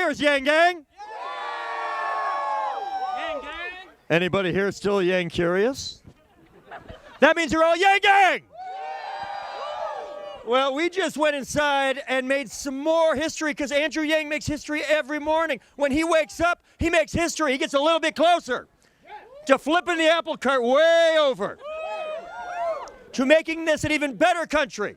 Cheers, Yang Gang! Yang Gang! Anybody here still Yang curious? That means you're all Yang Gang! Well, we just went inside and made some more history because Andrew Yang makes history every morning. When he wakes up, he makes history. He gets a little bit closer to flipping the apple cart way over, to making this an even better country,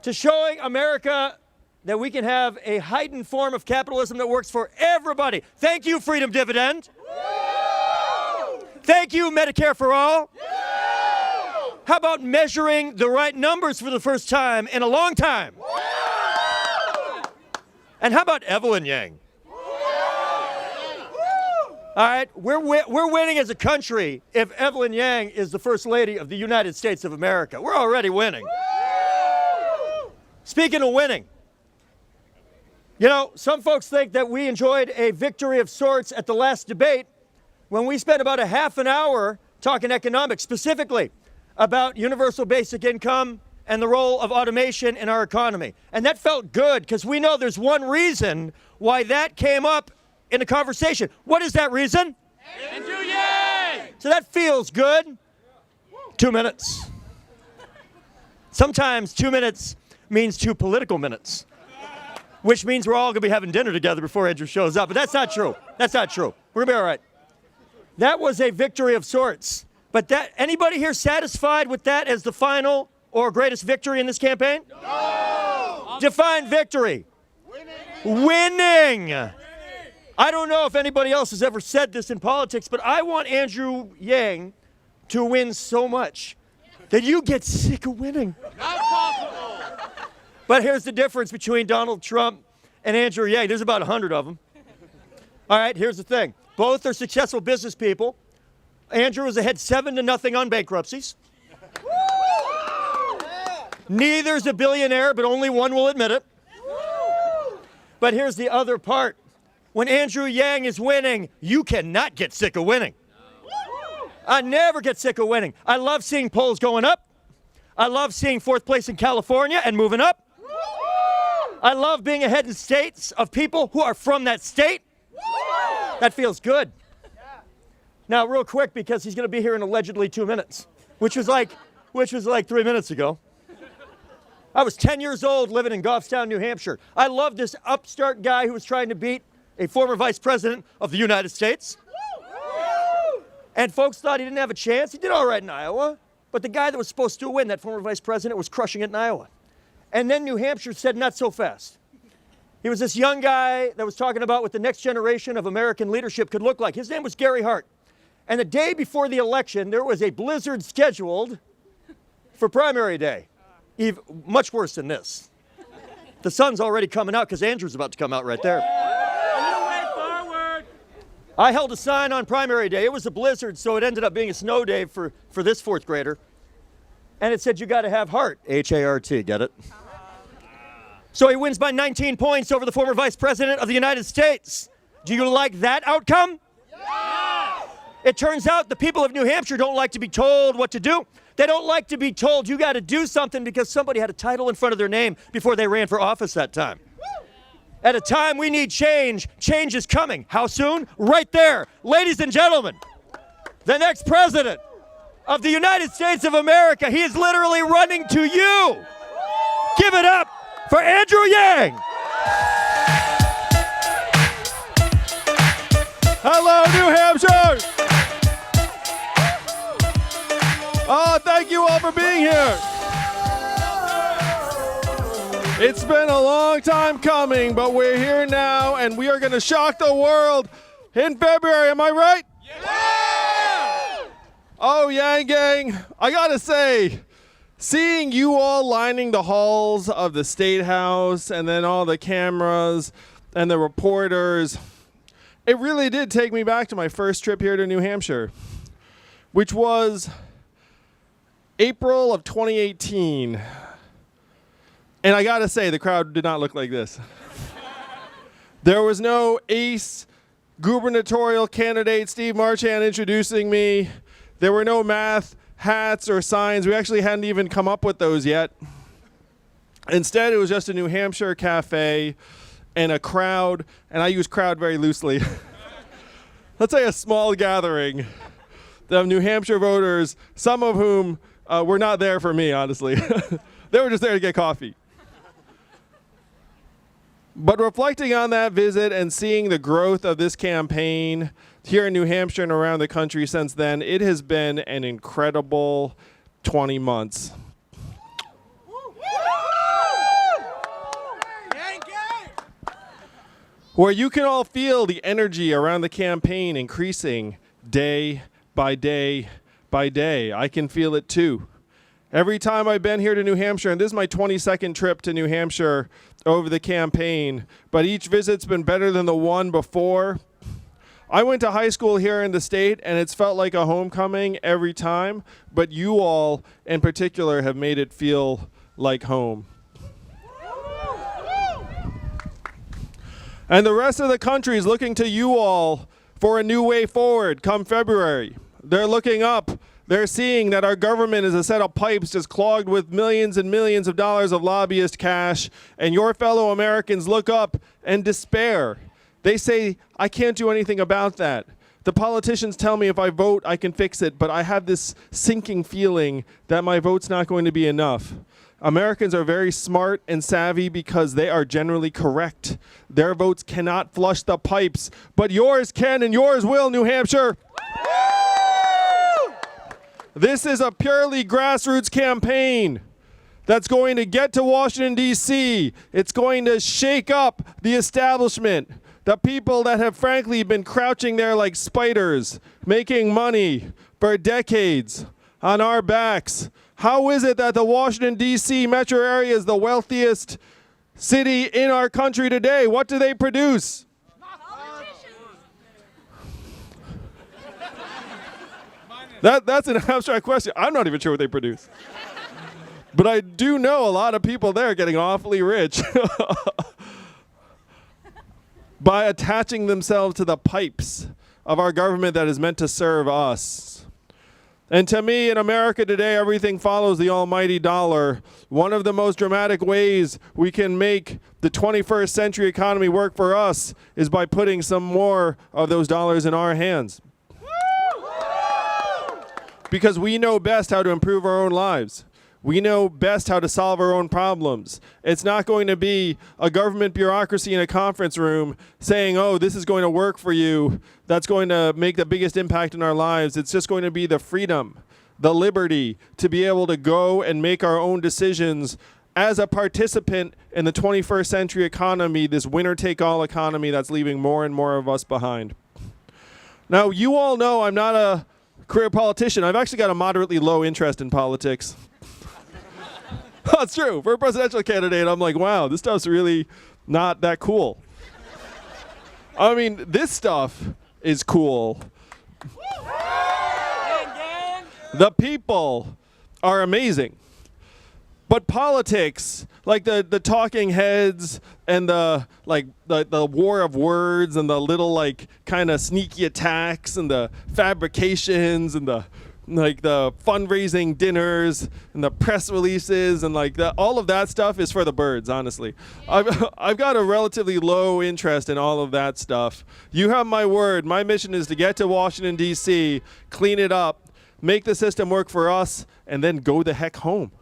to showing America that we can have a heightened form of capitalism that works for everybody. Thank you, Freedom Dividend. Thank you, Medicare for All. How about measuring the right numbers for the first time in a long time? And how about Evelyn Yang? All right, we're winning as a country if Evelyn Yang is the First Lady of the United States of America. We're already winning. Speaking of winning, you know, some folks think that we enjoyed a victory of sorts at the last debate when we spent about a half an hour talking economics, specifically about universal basic income and the role of automation in our economy. And that felt good because we know there's one reason why that came up in the conversation. What is that reason? Andrew Yang! So that feels good. 2 minutes. Sometimes 2 minutes means 2 political minutes, which means we're all going to be having dinner together before Andrew shows up. But that's not true. That's not true. We're going to be all right. That was a victory of sorts. But that, anybody here satisfied with that as the final or greatest victory in this campaign? No! Define victory. Winning. I don't know if anybody else has ever said this in politics, but I want Andrew Yang to win so much that you get sick of winning. Not possible. But here's the difference between Donald Trump and Andrew Yang. There's about 100 of them. All right, here's the thing. Both are successful business people. Andrew is ahead 7-0 on bankruptcies. Neither's a billionaire, but only one will admit it. But here's the other part. When Andrew Yang is winning, you cannot get sick of winning. I never get sick of winning. I love seeing polls going up. I love seeing 4th place in California and moving up. I love being ahead in states of people who are from that state. That feels good. Now, real quick, because he's going to be here in allegedly 2 minutes, which was like 3 minutes ago. I was 10 years old living in Goffstown, New Hampshire. I loved this upstart guy who was trying to beat a former vice president of the United States. And folks thought he didn't have a chance. He did all right in Iowa. But the guy that was supposed to win, that former vice president, was crushing it in Iowa. And then New Hampshire said, not so fast. He was this young guy that was talking about what the next generation of American leadership could look like. His name was Gary Hart. And the day before the election, there was a blizzard scheduled for primary day. Much worse than this. The sun's already coming out because Andrew's about to come out right there. I held a sign on primary day. It was a blizzard, so it ended up being a snow day for this 4th grader. And it said, you got to have heart, H-A-R-T, get it? So he wins by 19 points over the former vice president of the United States. Do you like that outcome? Yes! It turns out the people of New Hampshire don't like to be told what to do. They don't like to be told you got to do something because somebody had a title in front of their name before they ran for office that time. At a time we need change, change is coming. How soon? Right there. Ladies and gentlemen, the next president of the United States of America, he is literally running to you. Give it up for Andrew Yang. Hello, New Hampshire. Oh, thank you all for being here. It's been a long time coming, but we're here now, and we are going to shock the world in February. Am I right? Yeah! Oh, Yang Gang, I got to say, seeing you all lining the halls of the State House and then all the cameras and the reporters, it really did take me back to my first trip here to New Hampshire, which was April of 2018. And I gotta say, the crowd did not look like this. There was no ace gubernatorial candidate Steve Marchand introducing me. There were no math hats or signs. We actually hadn't even come up with those yet. Instead, it was just a New Hampshire cafe and a crowd, and I use crowd very loosely. Let's say a small gathering of New Hampshire voters, some of whom were not there for me, honestly. They were just there to get coffee. But reflecting on that visit and seeing the growth of this campaign here in New Hampshire and around the country since then, it has been an incredible 20 months. Where you can all feel the energy around the campaign increasing day by day by day. I can feel it too. Every time I've been here to New Hampshire, and this is my 22nd trip to New Hampshire over the campaign, but each visit's been better than the one before. I went to high school here in the state, and it's felt like a homecoming every time, but you all in particular have made it feel like home. And the rest of the country is looking to you all for a new way forward come February. They're looking up. They're seeing that our government is a set of pipes just clogged with millions and millions of dollars of lobbyist cash, and your fellow Americans look up and despair. They say, I can't do anything about that. The politicians tell me if I vote, I can fix it, but I have this sinking feeling that my vote's not going to be enough. Americans are very smart and savvy because they are generally correct. Their votes cannot flush the pipes, but yours can and yours will, New Hampshire. This is a purely grassroots campaign that's going to get to Washington, D.C. It's going to shake up the establishment, the people that have frankly been crouching there like spiders, making money for decades on our backs. How is it that the Washington, D.C. metro area is the wealthiest city in our country today? What do they produce? That's an abstract question. I'm not even sure what they produce. But I do know a lot of people there getting awfully rich by attaching themselves to the pipes of our government that is meant to serve us. And to me, in America today, everything follows the almighty dollar. One of the most dramatic ways we can make the 21st century economy work for us is by putting some more of those dollars in our hands. Because we know best how to improve our own lives. We know best how to solve our own problems. It's not going to be a government bureaucracy in a conference room saying, oh, this is going to work for you. That's going to make the biggest impact in our lives. It's just going to be the freedom, the liberty to be able to go and make our own decisions as a participant in the 21st century economy, this winner-take-all economy that's leaving more and more of us behind. Now, you all know I'm not a career politician. I've actually got a moderately low interest in politics. That's true. For a presidential candidate, I'm like, wow, this stuff's really not that cool. I mean, this stuff is cool. The people are amazing. But politics, like the talking heads and the war of words and the little like kind of sneaky attacks and the fabrications and the fundraising dinners and the press releases and all of that stuff is for the birds, honestly. I've got a relatively low interest in all of that stuff. You have my word. My mission is to get to Washington, D.C., clean it up, make the system work for us, and then go the heck home.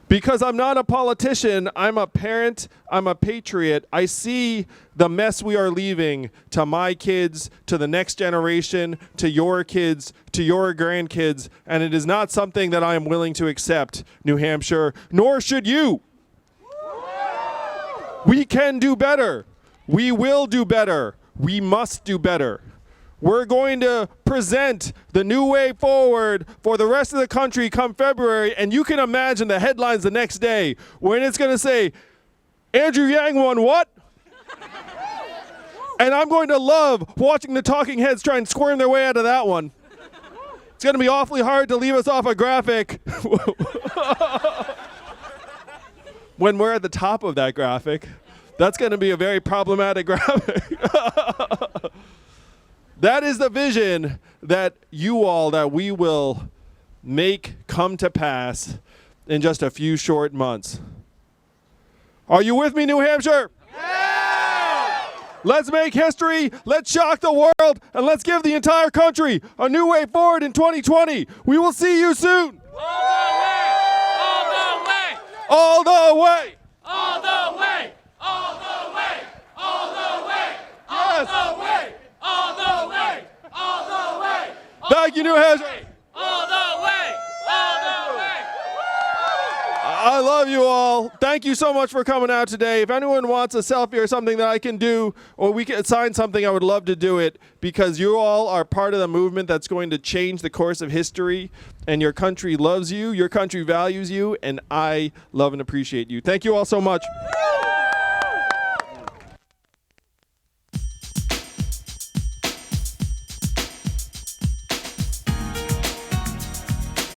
Because I'm not a politician, I'm a parent, I'm a patriot. I see the mess we are leaving to my kids, to the next generation, to your kids, to your grandkids, and it is not something that I am willing to accept, New Hampshire, nor should you. We can do better. We will do better. We must do better. We're going to present the new way forward for the rest of the country come February, and you can imagine the headlines the next day when it's going to say, Andrew Yang won what? And I'm going to love watching the talking heads try and squirm their way out of that one. It's going to be awfully hard to leave us off a graphic when we're at the top of that graphic. That's going to be a very problematic graphic. That is the vision that we will make come to pass in just a few short months. Are you with me, New Hampshire? Let's make history, let's shock the world, and let's give the entire country a new way forward in 2020. We will see you soon. All the way! All the way! All the way! All the way! All the way! Yes. All the way! All the way! All the way! Thank you, New Hampshire. All the way! All the way! I love you all. Thank you so much for coming out today. If anyone wants a selfie or something that I can do, or we can sign something, I would love to do it, because you all are part of the movement that's going to change the course of history, and your country loves you, your country values you, and I love and appreciate you. Thank you all so much.